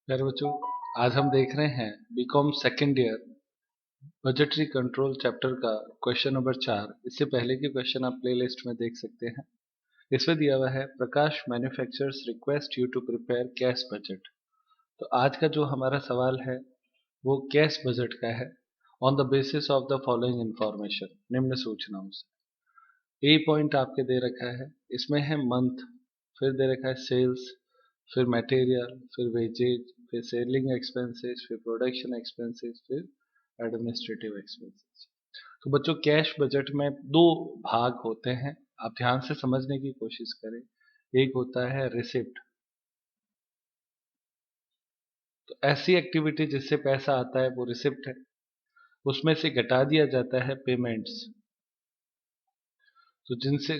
प्यारे बच्चों, आज हम देख रहे हैं BCom second year budgetary control chapter का क्वेश्चन नंबर 4। इससे पहले के क्वेश्चन आप प्लेलिस्ट में देख सकते हैं। इसमें दिया हुआ है Prakash manufacturers request you to prepare cash budget. तो आज का जो हमारा सवाल है वो कैश बजट का है। On the basis of the following information, निम्न सूचनाओं से। ए पॉइंट आपके दे रखा है, इसमें है मंथ, फिर दे रखा है सेल्स, फिर मटेरियल, फिर वेजेज, फिर सेलिंग एक्सपेंसेस, फिर प्रोडक्शन एक्सपेंसेस, फिर एडमिनिस्ट्रेटिव एक्सपेंसेस। तो बच्चों, कैश बजट में दो भाग होते हैं, आप ध्यान से समझने की कोशिश करें। एक होता है रिसिप्ट, तो ऐसी एक्टिविटी जिससे पैसा आता है वो रिसिप्ट है। उसमें से घटा दिया जाता है पेमेंट्स, तो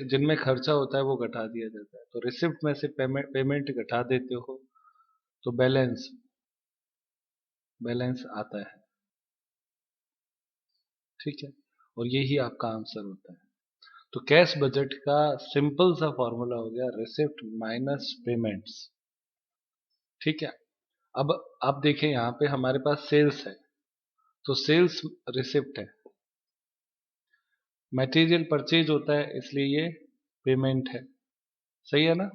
जिनमें खर्चा होता है वो घटा दिया जाता है। तो रिसिप्ट में से पेमेंट घटा देते हो तो बैलेंस बैलेंस आता है। ठीक है, और यही आपका आंसर होता है। तो कैश बजट का सिंपल सा फॉर्मूला हो गया रिसिप्ट माइनस पेमेंट्स। ठीक है, अब आप देखें यहाँ पे हमारे पास सेल्स है, तो सेल्स रिसिप्ट है। मटेरियल परचेज होता है इसलिए ये पेमेंट है, सही है ना।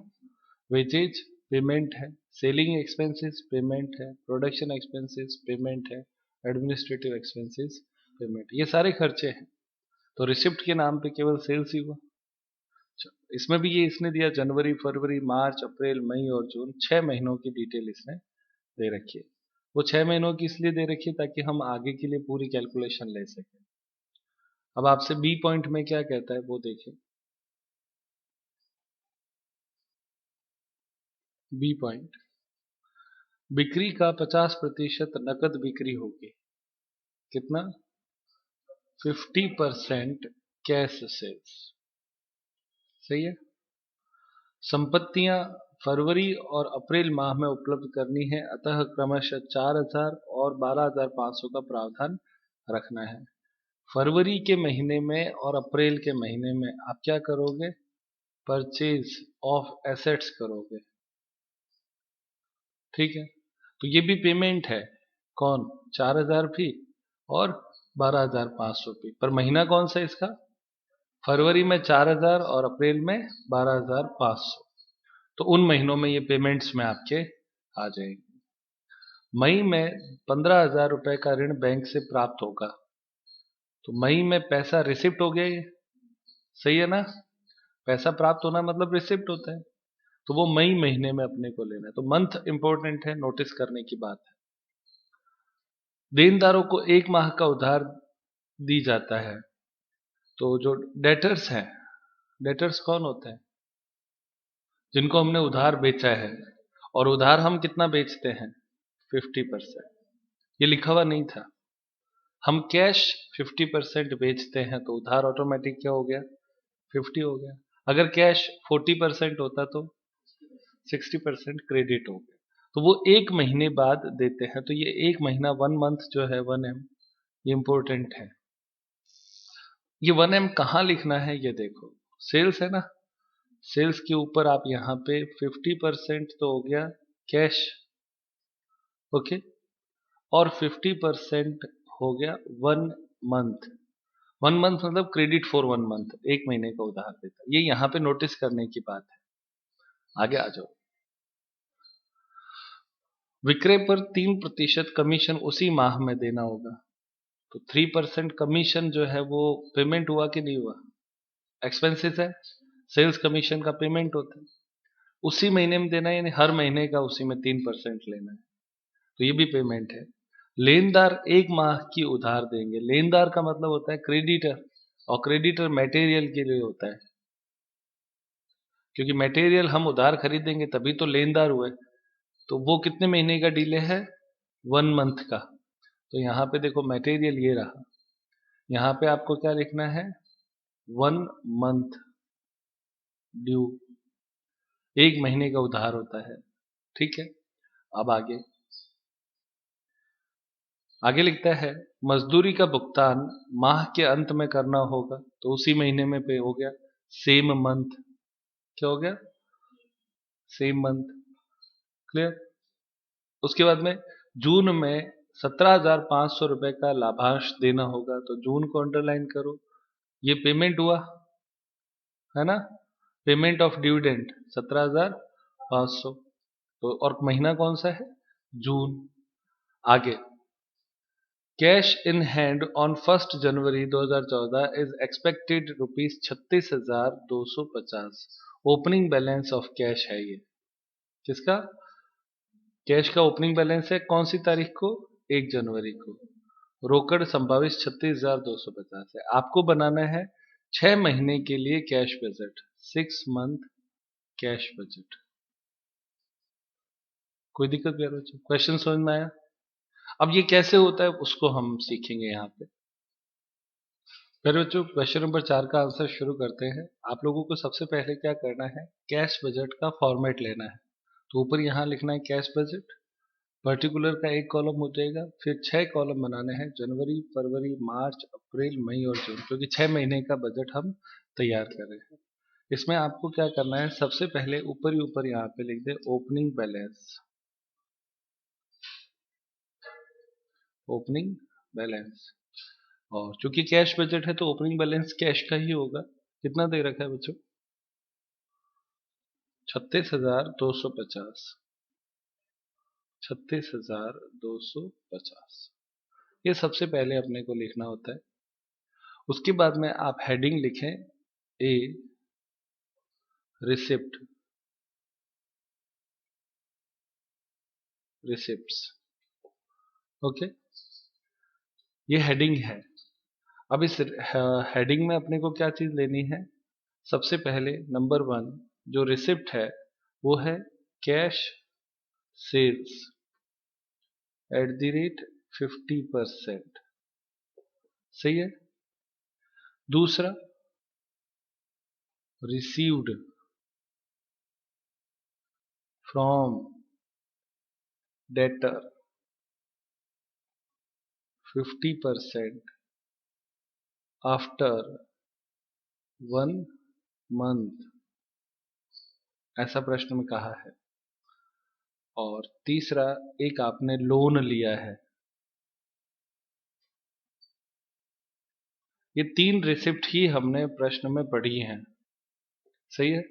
वेजेज पेमेंट है, सेलिंग एक्सपेंसेस पेमेंट है, प्रोडक्शन एक्सपेंसेस पेमेंट है, एडमिनिस्ट्रेटिव एक्सपेंसेस पेमेंट, ये सारे खर्चे हैं। तो रिसिप्ट के नाम पे केवल सेल्स ही हुआ। इसमें भी ये इसने दिया जनवरी, फरवरी, मार्च, अप्रैल, मई और जून, 6 महीनों की डिटेल इसने दे रखी है। वो 6 महीनों की इसलिए दे रखी है ताकि हम आगे के लिए पूरी कैलकुलेशन ले सकें। अब आपसे बी पॉइंट में क्या कहता है वो देखें। बी पॉइंट, बिक्री का 50% नकद बिक्री होगी। कितना? 50% कैश सेल्स, सही है। संपत्तियां फरवरी और अप्रैल माह में उपलब्ध करनी है, अतः क्रमशः 4,000 और 12,500 का प्रावधान रखना है। फरवरी के महीने में और अप्रैल के महीने में आप क्या करोगे? परचेज ऑफ एसेट्स करोगे। ठीक है, तो ये भी पेमेंट है। कौन? 4,000 भी और 12,500 भी। पर महीना कौन सा इसका? फरवरी में 4,000 और अप्रैल में 12,500। तो उन महीनों में ये पेमेंट्स में आपके आ जाएंगे। मई में 15,000 रुपए का ऋण बैंक से प्राप्त होगा, तो मई में पैसा रिसिप्ट हो गया ये, सही है ना। पैसा प्राप्त होना मतलब रिसिप्ट होता है, तो वो मई महीने में अपने को लेना है। तो मंथ इंपॉर्टेंट है, नोटिस करने की बात है। देनदारों को 1 माह का उधार दी जाता है, तो जो डेटर्स हैं, डेटर्स कौन होते हैं? जिनको हमने उधार बेचा है, और उधार हम कितना बेचते हैं? 50%। ये लिखा हुआ नहीं था। हम कैश 50% बेचते हैं तो उधार ऑटोमेटिक क्या हो गया? 50 हो गया। अगर कैश 40% होता तो 60% क्रेडिट हो गया। तो वो 1 महीने बाद देते हैं, तो ये 1 महीना 1 मंथ जो है 1M, ये इंपॉर्टेंट है। ये 1M कहाँ लिखना है ये देखो, सेल्स है ना। सेल्स के ऊपर आप यहाँ पे 50% तो हो गया कैश, ओके, और 50% हो गया 1 मंथ। 1 मंथ मतलब क्रेडिट फॉर 1 मंथ, 1 महीने का उधार देता है। ये यहाँ पे नोटिस करने की बात है। आगे आ जाओ। विक्रय पर 3% कमीशन उसी माह में देना होगा। तो 3% कमीशन जो है वो पेमेंट हुआ कि नहीं हुआ? एक्सपेंसेस है, सेल्स कमीशन का पेमेंट होता है। उसी महीने में देना है, यानी हर महीने का उसी में 3% लेना है, तो ये भी पेमेंट है। लेनदार 1 माह की उधार देंगे। लेनदार का मतलब होता है क्रेडिटर, और क्रेडिटर मटेरियल के लिए होता है, क्योंकि मटेरियल हम उधार खरीदेंगे तभी तो लेनदार हुए। तो वो कितने महीने का डीले है? 1 मंथ का। तो यहाँ पे देखो मटेरियल ये रहा, यहाँ पे आपको क्या लिखना है? 1 मंथ ड्यू, 1 महीने का उधार होता है। ठीक है, अब आगे आगे लिखता है मजदूरी का भुगतान माह के अंत में करना होगा, तो उसी महीने में पे हो गया, सेम मंथ। क्या हो गया? Same month. क्लियर? उसके बाद में जून में 17,500 रुपए का लाभांश देना होगा, तो जून को अंडरलाइन करो। ये पेमेंट हुआ है ना, पेमेंट ऑफ डिविडेंड 17,500। तो और महीना कौन सा है, जून। आगे, cash in hand on 1 January 2014 is expected rupees 36,250। Opening balance of cash है ये, किसका, कैश का ओपनिंग बैलेंस है कौन सी तारीख को, 1 जनवरी को। रोकड़ संभावित 36,250 है। आपको बनाना है 6 महीने के लिए cash budget, 6 month cash budget. कोई दिक्कत नहीं बच्चों, क्वेश्चन समझ में आया। अब ये कैसे होता है उसको हम सीखेंगे यहाँ पे। फिर बच्चों क्वेश्चन नंबर 4 का आंसर शुरू करते हैं। आप लोगों को सबसे पहले क्या करना है, कैश बजट का फॉर्मेट लेना है। तो ऊपर यहाँ लिखना है कैश बजट, पर्टिकुलर का एक कॉलम हो जाएगा, फिर 6 कॉलम बनाने हैं, जनवरी, फरवरी, मार्च, अप्रैल, मई और जून, क्योंकि 6 महीने का बजट हम तैयार कर रहे हैं। इसमें आपको क्या करना है, सबसे पहले ऊपर ही ऊपर यहाँ पे लिख दे ओपनिंग बैलेंस, ओपनिंग बैलेंस। और चूंकि कैश बजट है तो ओपनिंग बैलेंस कैश का ही होगा। कितना दे रखा है बच्चों, 36,250, 36,250। ये सबसे पहले अपने को लिखना होता है। उसके बाद में आप हेडिंग लिखें ए रिसिप्ट, रिसिप्ट्स, ओके, ये हेडिंग है। अब इस हेडिंग में अपने को क्या चीज लेनी है, सबसे पहले नंबर 1 जो रिसिप्ट है वो है कैश सेल्स @ 50%, सही है। दूसरा received from debtor 50% after 1 month, ऐसा प्रश्न में कहा है। और तीसरा, एक आपने लोन लिया है। ये 3 रिसिप्ट ही हमने प्रश्न में पढ़ी हैं, सही है।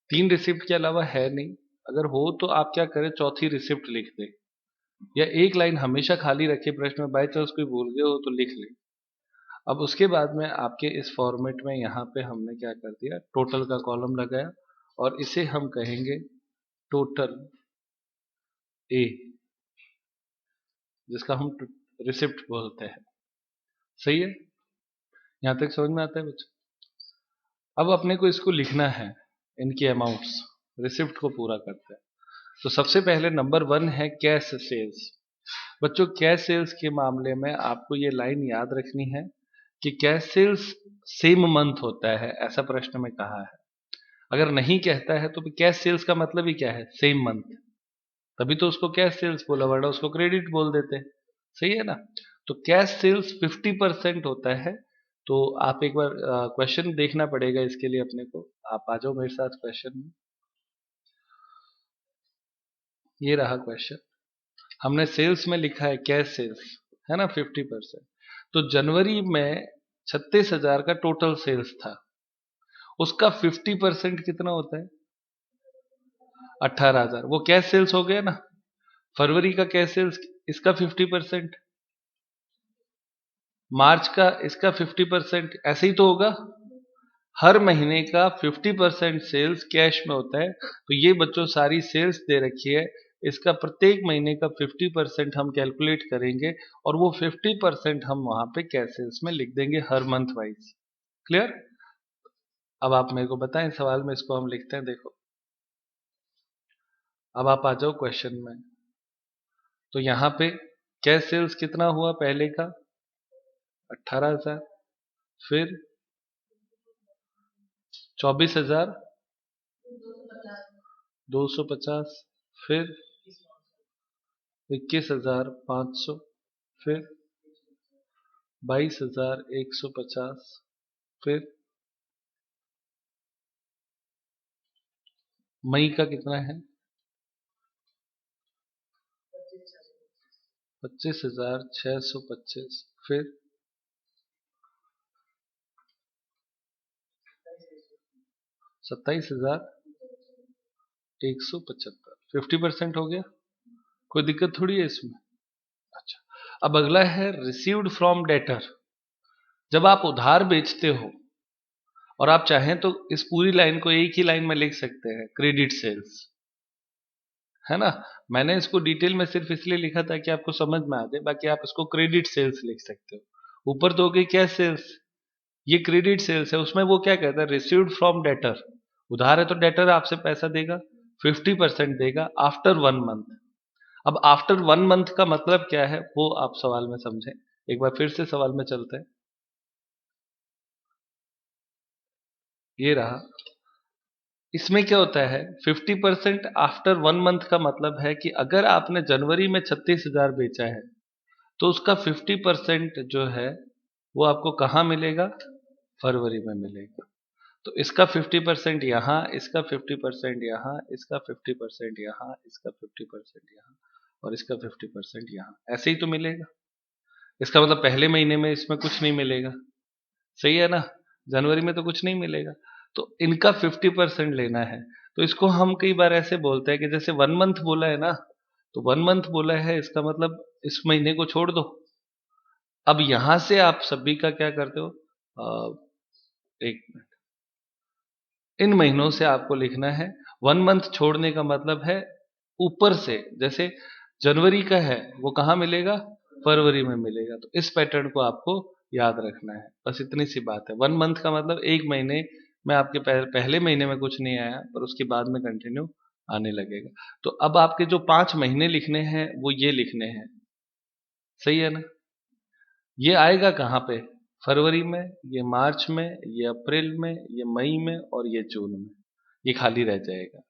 3 रिसिप्ट के अलावा है नहीं। अगर हो तो आप क्या करें, चौथी रिसिप्ट लिख दें, या एक लाइन हमेशा खाली रखे प्रश्न में, बाय चांस कोई भूल गए हो तो लिख ले। अब उसके बाद में आपके इस फॉर्मेट में यहाँ पे हमने क्या कर दिया, टोटल का कॉलम लगाया, और इसे हम कहेंगे टोटल ए, जिसका हम रिसिप्ट बोलते हैं, सही है। यहाँ तक समझ में आता है बच्चों। अब अपने को इसको लिखना है, इनके अमाउंट्स, रिसिप्ट को पूरा करते हैं। तो सबसे पहले नंबर 1 है कैश सेल्स। बच्चों कैश सेल्स के मामले में आपको ये लाइन याद रखनी है कि कैश सेल्स सेम मंथ होता है, ऐसा प्रश्न में कहा है। अगर नहीं कहता है तो कैश सेल्स का मतलब ही क्या है, सेम मंथ, तभी तो उसको कैश सेल्स बोला, वरना उसको क्रेडिट बोल देते, सही है ना। तो कैश सेल्स 50% होता है। तो आप एक बार क्वेश्चन देखना पड़ेगा इसके लिए अपने को। आप आ जाओ मेरे साथ क्वेश्चन में, ये रहा क्वेश्चन। हमने सेल्स में लिखा है कैश सेल्स, है ना, 50%। तो जनवरी में 36,000 का टोटल सेल्स था, उसका 50% कितना होता है, 18,000। वो कैश सेल्स हो गया ना। फरवरी का कैश सेल्स, इसका 50%, मार्च का इसका 50%, ऐसे ही तो होगा। हर महीने का 50% सेल्स कैश में होता है। तो ये बच्चों सारी सेल्स दे रखी है, इसका प्रत्येक महीने का 50% हम कैलकुलेट करेंगे, और वो 50% हम वहां पे कैश सेल्स में लिख देंगे हर मंथ वाइज। क्लियर। अब आप मेरे को बताएं, सवाल में इसको हम लिखते हैं, देखो। अब आप आ जाओ क्वेश्चन में। तो यहाँ पे कैश सेल्स कितना हुआ पहले का, 18,000, फिर 24,250, फिर 21,500, फिर 22,150, फिर मई का कितना है, 25,625। फिर 27,175। 50% हो गया, कोई दिक्कत थोड़ी है इसमें। अच्छा, अब अगला है रिसीव्ड फ्रॉम डेटर। जब आप उधार बेचते हो और आप चाहें तो इस पूरी लाइन को एक ही लाइन में लिख सकते हैं, क्रेडिट सेल्स, है ना। मैंने इसको डिटेल में सिर्फ इसलिए लिखा था कि आपको समझ में आ जाए, बाकी आप इसको क्रेडिट सेल्स लिख सकते हो। ऊपर तो हो गई क्या सेल्स, ये क्रेडिट सेल्स है, उसमें वो क्या कहता है, रिसीव्ड फ्रॉम डेटर। उधार है तो डेटर आपसे पैसा देगा, 50% देगा आफ्टर 1 मंथ। अब आफ्टर 1 मंथ का मतलब क्या है वो आप सवाल में समझें। एक बार फिर से सवाल में चलते हैं। ये रहा, इसमें क्या होता है, 50% आफ्टर 1 मंथ का मतलब है कि अगर आपने जनवरी में 36,000 बेचा है तो उसका 50% जो है वो आपको कहाँ मिलेगा, फरवरी में मिलेगा। तो इसका 50% यहाँ, इसका 50% यहाँ, इसका 50% यहाँ, इसका 50% यहाँ, और इसका 50% यहाँ, ऐसे ही तो मिलेगा। इसका मतलब पहले महीने में इसमें कुछ नहीं मिलेगा, सही है ना, जनवरी में तो कुछ नहीं मिलेगा, तो इनका 50% लेना है। तो इसको हम कई बार ऐसे बोलते हैं कि जैसे 1 मंथ बोला है ना, तो 1 मंथ बोला है, इसका मतलब इस महीने को छोड़ दो। अब यहां से आप सभी का क्या करते हो, एक मिनट, इन महीनों से आपको लिखना है। 1 मंथ छोड़ने का मतलब है ऊपर से, जैसे जनवरी का है वो कहाँ मिलेगा, फरवरी में मिलेगा। तो इस पैटर्न को आपको याद रखना है, बस इतनी सी बात है। 1 मंथ का मतलब एक महीने में आपके पहले महीने में कुछ नहीं आया, पर उसके बाद में कंटिन्यू आने लगेगा। तो अब आपके जो 5 महीने लिखने हैं वो ये लिखने हैं, सही है ना। ये आएगा कहाँ पे, फरवरी में, ये मार्च में, ये अप्रैल में, ये मई में, और ये जून में, ये खाली रह जाएगा,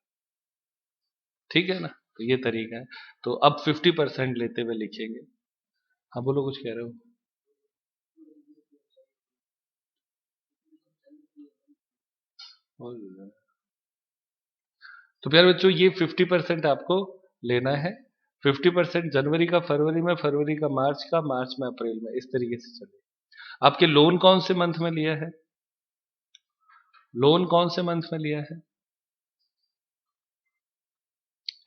ठीक है ना। तो ये तरीका है। तो अब 50% लेते हुए लिखेंगे। हाँ बोलो, कुछ कह रहे हो। तो प्यारे बच्चों, ये 50% आपको लेना है। 50% जनवरी का फरवरी में, फरवरी का मार्च का, मार्च में अप्रैल में, इस तरीके से चले। आपके लोन कौन से मंथ में लिया है, लोन कौन से मंथ में लिया है,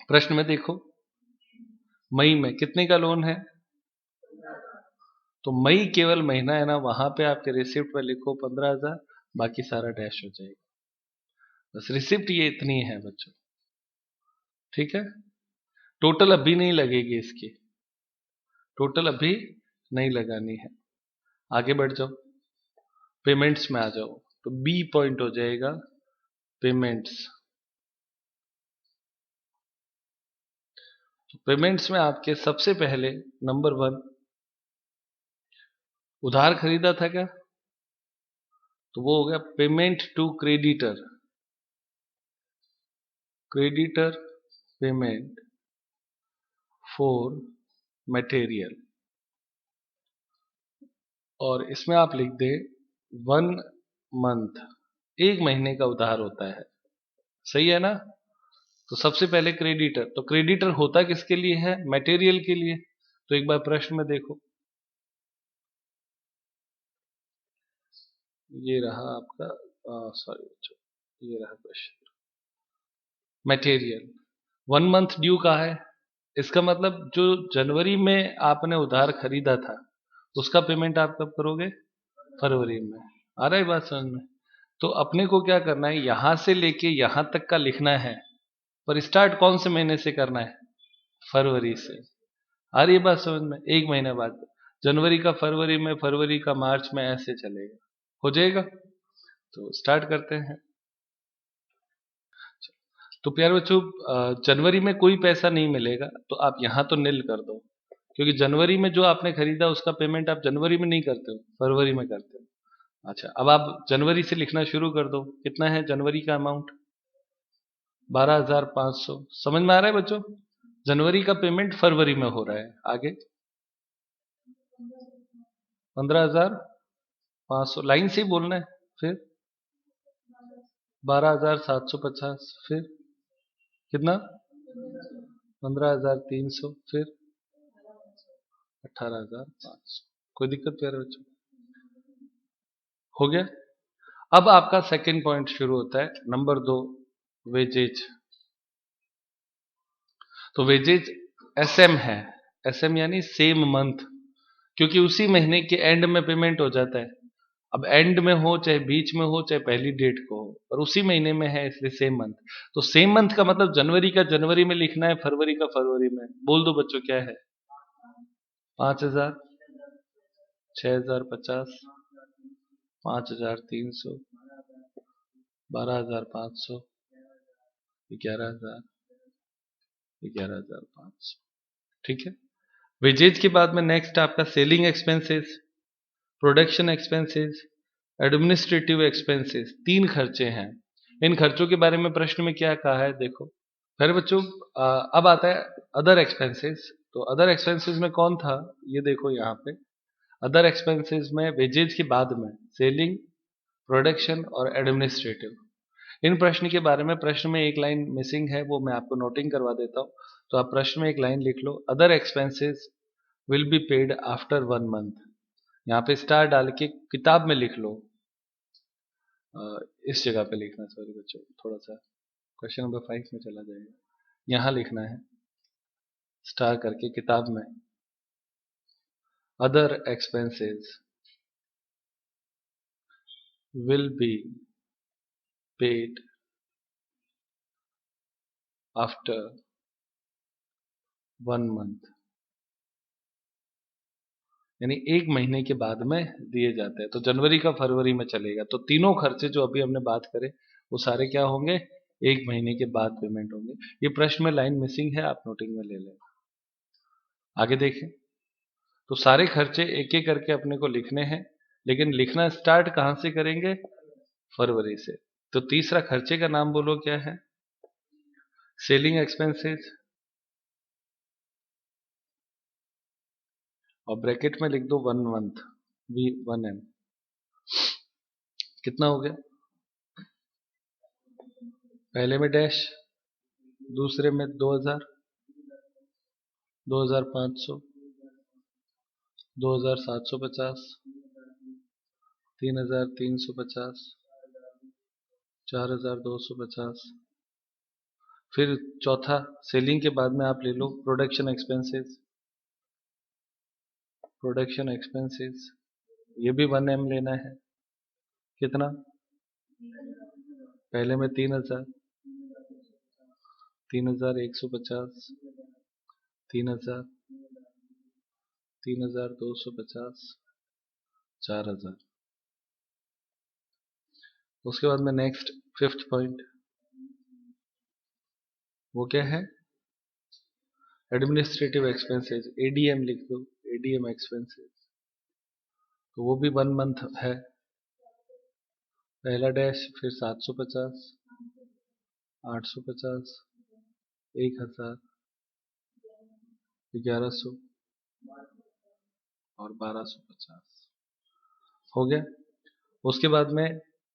प्रश्न में देखो। मई में कितने का लोन है, तो मई केवल महीना है ना, वहां पे आपके रिसिप्ट पे लिखो 15,000, बाकी सारा डैश हो जाएगा। बस रिसिप्ट ये इतनी है बच्चों, ठीक है। टोटल अभी नहीं लगेगी इसकी, टोटल अभी नहीं लगानी है। आगे बढ़ जाओ, पेमेंट्स में आ जाओ, तो बी पॉइंट हो जाएगा पेमेंट्स। तो पेमेंट्स में आपके सबसे पहले नंबर 1, उधार खरीदा था क्या, तो वो हो गया payment to creditor, creditor payment for material. और इसमें आप लिख दे 1 मंथ, एक महीने का उधार होता है, सही है ना। तो सबसे पहले क्रेडिटर, तो क्रेडिटर होता किसके लिए है, मटेरियल के लिए। तो एक बार प्रश्न में देखो, ये रहा आपका, सॉरी बच्चों, ये रहा क्वेश्चन, मटेरियल 1 मंथ ड्यू का है। इसका मतलब जो जनवरी में आपने उधार खरीदा था उसका पेमेंट आप कब करोगे, फरवरी में। आ रहा है बात समझ में। तो अपने को क्या करना है, यहां से लेके यहां तक का लिखना है, पर स्टार्ट कौन से महीने से करना है, फरवरी से। आ रही है बात समझ में, एक महीने बाद जनवरी का फरवरी में, फरवरी का मार्च में, ऐसे चलेगा, हो जाएगा। तो स्टार्ट करते हैं। तो प्यारे बच्चों, जनवरी में कोई पैसा नहीं मिलेगा, तो आप यहां तो नील कर दो, क्योंकि जनवरी में जो आपने खरीदा उसका पेमेंट आप जनवरी में नहीं करते हो, फरवरी में करते हो। अच्छा, अब आप जनवरी से लिखना शुरू कर दो। कितना है जनवरी का अमाउंट, 12,500। समझ में आ रहा है बच्चों, जनवरी का पेमेंट फरवरी में हो रहा है। आगे 15,500, लाइन से ही बोलना है। फिर 12,750, फिर कितना, 15,300, फिर 18,500। कोई दिक्कत प्यारे बच्चों? हो गया। अब आपका सेकंड पॉइंट शुरू होता है, नंबर 2, वेजेज। तो वेजेज एसएम है, एसएम यानी सेम मंथ, क्योंकि उसी महीने के एंड में पेमेंट हो जाता है। अब एंड में हो चाहे बीच में हो चाहे पहली डेट को हो, पर उसी महीने में है, इसलिए सेम मंथ। तो सेम मंथ का मतलब जनवरी का जनवरी में लिखना है, फरवरी का फरवरी में। बोल दो बच्चों क्या है? 5,000, 6,050, 5,300, 12,500, 11,000, 11,500। ठीक है। वेजेज के बाद में नेक्स्ट आपका selling expenses, production expenses, administrative expenses, 3 खर्चे हैं। इन खर्चों के बारे में प्रश्न में क्या कहा है देखो। फिर बच्चों अब आता है अदर एक्सपेंसेस। तो अदर एक्सपेंसेस में कौन था, ये देखो यहाँ पे। अदर एक्सपेंसेस में वेजेज के बाद में सेलिंग, प्रोडक्शन और एडमिनिस्ट्रेटिव। इन प्रश्न के बारे में प्रश्न में एक लाइन मिसिंग है, वो मैं आपको नोटिंग करवा देता हूँ। तो आप प्रश्न में एक लाइन लिख लो, other expenses will be paid after 1 month. यहाँ पे स्टार डाल के किताब में लिख लो, इस जगह पे लिखना, सॉरी बच्चों, थोड़ा सा क्वेश्चन नंबर 5 में चला जाएगा। यहाँ लिखना है स्टार करके किताब में, other expenses will be paid after 1 month, यानी 1 महीने के बाद में दिए जाते हैं। तो जनवरी का फरवरी में चलेगा। तो तीनों खर्चे जो अभी हमने बात करे वो सारे क्या होंगे, 1 महीने के बाद पेमेंट होंगे। ये प्रश्न में लाइन मिसिंग है, आप नोटिंग में ले लें। आगे देखें, तो सारे खर्चे एक एक करके अपने को लिखने हैं, लेकिन लिखना स्टार्ट कहां से करेंगे, फरवरी से। तो तीसरा खर्चे का नाम बोलो क्या है, सेलिंग एक्सपेंसेस, और ब्रैकेट में लिख दो 1 मंथ, V1M। कितना हो गया, पहले में डैश, दूसरे में 2,000, 2,500, 2,750, 3,350, 4,250। फिर चौथा सेलिंग के बाद में आप ले लो प्रोडक्शन एक्सपेंसेस, प्रोडक्शन एक्सपेंसेस ये भी 1M लेना है। कितना, पहले में 3,000, 3,150, 3,000, 3,250, 4,000। उसके बाद में नेक्स्ट फिफ्थ पॉइंट, वो क्या है, एडमिनिस्ट्रेटिव एक्सपेंसेस, एडीएम लिख दो, एडीएम एक्सपेंसेस। तो वो भी 1 मंथ है, पहला डैश, फिर 750, 850, 1,000, 1,100 और 1,250। हो गया। उसके बाद में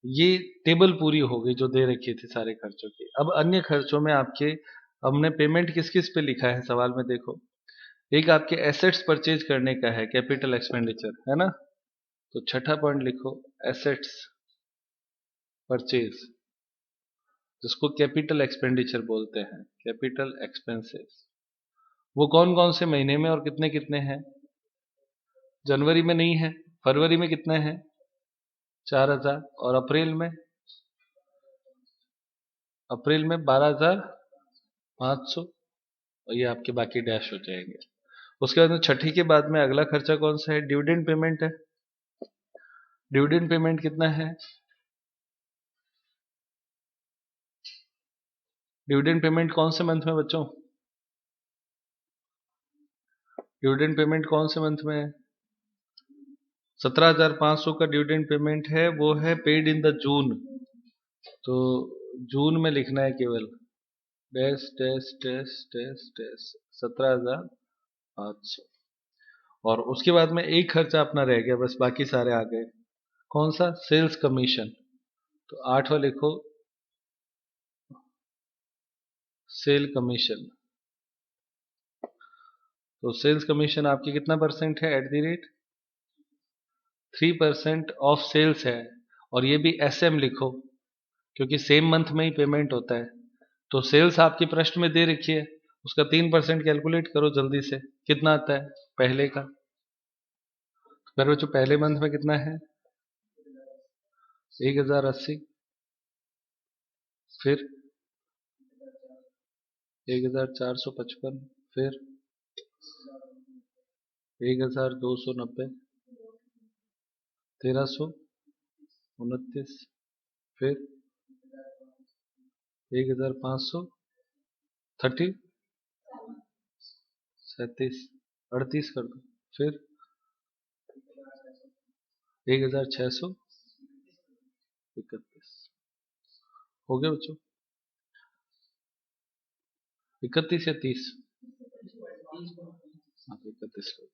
ये टेबल पूरी हो गई जो दे रखी थी सारे खर्चों की। अब अन्य खर्चों में आपके हमने पेमेंट किस किस पे लिखा है सवाल में देखो। एक आपके एसेट्स परचेज करने का है, कैपिटल एक्सपेंडिचर है ना। तो छठा पॉइंट लिखो, एसेट्स परचेज, जिसको कैपिटल एक्सपेंडिचर बोलते हैं, कैपिटल एक्सपेंसेस। वो कौन कौन से महीने में और कितने कितने हैं, जनवरी में नहीं है, फरवरी में कितने हैं, 4,000, और अप्रैल में 12,500, और ये आपके बाकी डैश हो जाएंगे। उसके बाद में छठी के बाद में अगला खर्चा कौन सा है, डिविडेंड पेमेंट है। डिविडेंड पेमेंट कितना है, डिविडेंड पेमेंट कौन से मंथ में बच्चों, डिविडेंड पेमेंट कौन से मंथ में है, 17,500 का डिविडेंड पेमेंट है, वो है पेड इन द जून। तो जून में लिखना है केवल dash dash dash dash dash 17,500। और उसके बाद में एक खर्चा अपना रह गया बस, बाकी सारे आ गए। कौन सा, सेल्स कमीशन। तो 8वां लिखो, सेल कमीशन। तो सेल्स कमीशन आपकी कितना परसेंट है at the rate 3% of sales है, और ये भी SM लिखो क्योंकि सेम मंथ में ही पेमेंट होता है। तो सेल्स आपकी प्रश्न में दे रखी है, उसका 3% कैलकुलेट करो जल्दी से, कितना आता है पहले का। तो बच्चों पहले मंथ में कितना है 1080, फिर 1455, फिर 1290, 1329, फिर 1500, 37, 38 कर दो, फिर 1631। हो गया बच्चों 31 या 30? हाँ तो 31 कर दो।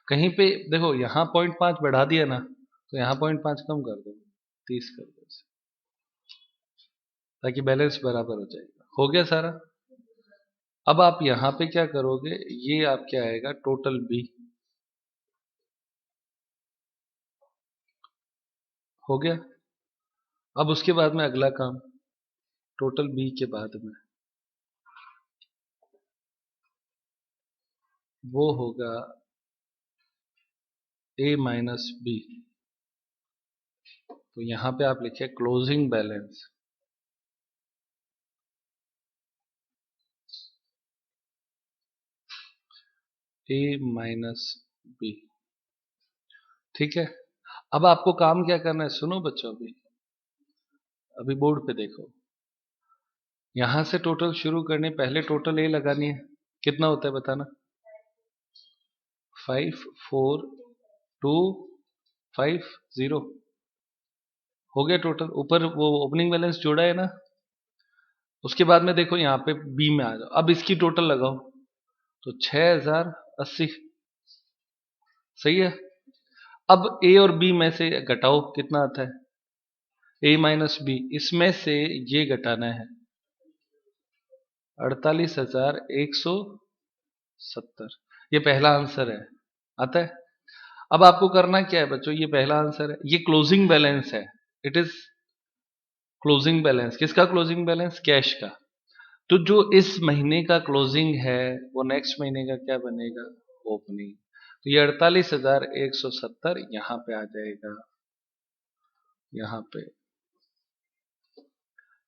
कहीं पे देखो यहाँ 0.5 बढ़ा दिया ना, तो यहाँ 0.5 कम कर दो, 30 कर दो इसे, ताकि बैलेंस बराबर हो जाएगा। हो गया सारा। अब आप यहाँ पे क्या करोगे, ये आपके आएगा टोटल बी। हो गया। अब उसके बाद में अगला काम, टोटल बी के बाद में वो होगा ए माइनस बी। तो यहां पे आप लिखे क्लोजिंग बैलेंस, ए माइनस बी। ठीक है। अब आपको काम क्या करना है, सुनो बच्चों, अभी अभी बोर्ड पे देखो, यहां से टोटल शुरू करने पहले टोटल ए लगानी है। कितना होता है बताना? 54,250। हो गया टोटल। ऊपर वो ओपनिंग बैलेंस जोड़ा है ना, उसके बाद में देखो यहाँ पे बी में आ जाओ, अब इसकी टोटल लगाओ, तो 6080। सही है। अब ए और बी में से घटाओ, कितना आता है ए माइनस बी, इसमें से ये घटाना है 48,170। ये पहला आंसर है, आता है। अब आपको करना क्या है बच्चों, ये पहला आंसर है, ये क्लोजिंग बैलेंस है। It is closing balance. किसका क्लोजिंग बैलेंस? कैश का। तो जो इस महीने का क्लोजिंग है वो नेक्स्ट महीने का क्या बनेगा? ओपनिंग। तो ये 48,170 यहां पे आ जाएगा। यहां पे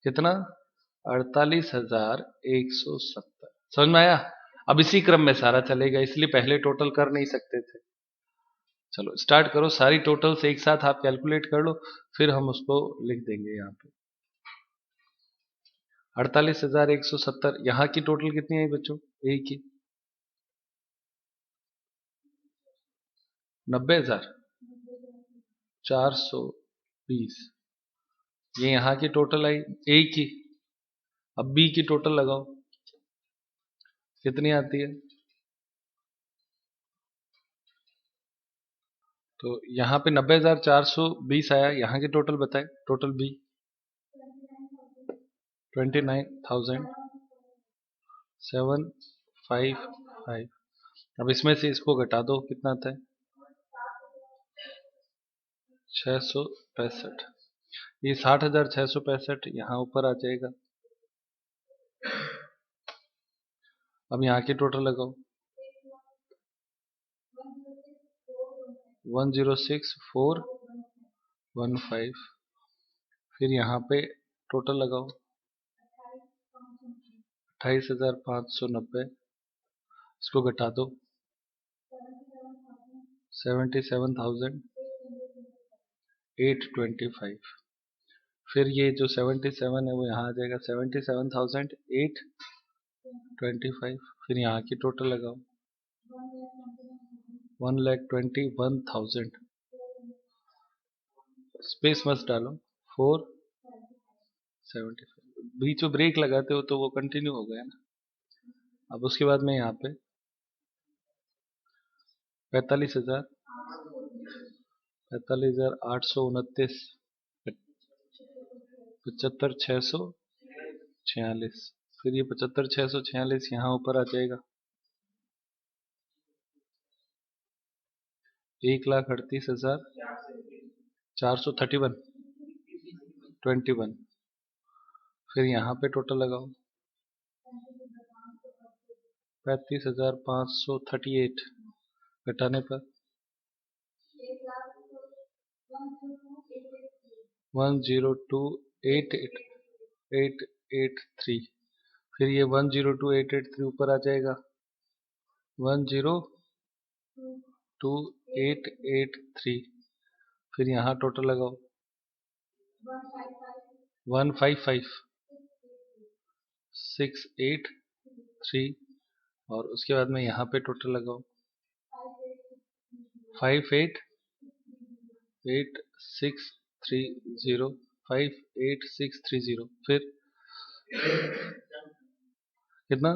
कितना? 48,170। समझ में आया? अब इसी क्रम में सारा चलेगा, इसलिए पहले टोटल कर नहीं सकते थे। चलो स्टार्ट करो, सारी टोटल से एक साथ आप कैलकुलेट कर लो, फिर हम उसको लिख देंगे यहाँ पे। 48,170, यहाँ की टोटल कितनी आई बच्चों? एक की 90,420, ये यहाँ की टोटल आई ए की। अब बी की टोटल लगाओ, कितनी आती है? तो यहाँ पे 90,420 आया, यहाँ की टोटल बताए, टोटल बी 29,755। अब इसमें से इसको घटा दो, कितना आता है? 665। ये 60,665 यहाँ ऊपर आ जाएगा। अब यहाँ की टोटल लगाओ, 106,415। फिर यहाँ पे टोटल लगाओ, 28,590। इसको घटा दो, 77,825। फिर ये जो 77 है वो यहाँ आ जाएगा, 77,825। फिर यहाँ की टोटल लगाओ, 1,21,000। स्पेस मत डालो, 475। बीच में ब्रेक लगाते हो तो वो कंटिन्यू हो गया ना। अब उसके बाद में यहाँ पे 45,000, 45,829, 75,646। फिर ये 75,646 यहाँ ऊपर आ जाएगा। 1,38,431 फिर यहाँ पे टोटल लगाओ 35,538 घटाने पर 102,883 फिर ये 102,883 ऊपर आ जाएगा 102,883 फिर यहाँ टोटल लगाओ 155,683 और उसके बाद में यहाँ पे टोटल लगाओ 58,630 58,630 फिर कितना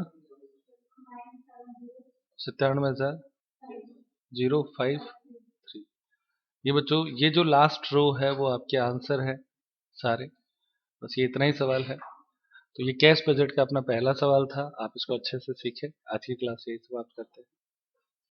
97,053 ये बच्चों ये जो लास्ट रो है वो आपके आंसर है सारे। बस ये इतना ही सवाल है। तो ये कैश बजट का अपना पहला सवाल था, आप इसको अच्छे से सीखें। आज की क्लास यही समाप्त करते हैं।